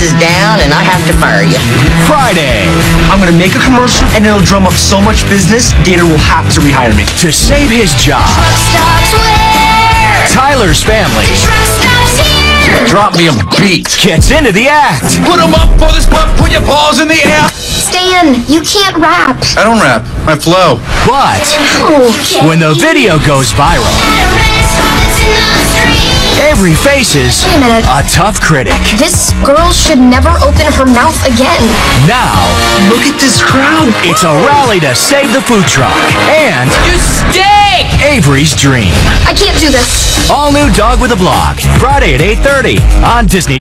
is down and I have to fire you. Friday, I'm gonna make a commercial and it'll drum up so much business, Gator will have to rehire me. to save his job, Tyler's family Drop me a beat. gets into the act. Put 'em up for this pup. Put your paws in the air. Stan, you can't rap. I don't rap. I flow. But when the video goes viral, Avery faces Wait a minute. a tough critic. This girl should never open her mouth again. Now, Look at this crowd. it's a rally to save the food truck and You stink! Avery's dream. I can't do this. All new Dog with a Blog, Friday at 8:30 on Disney.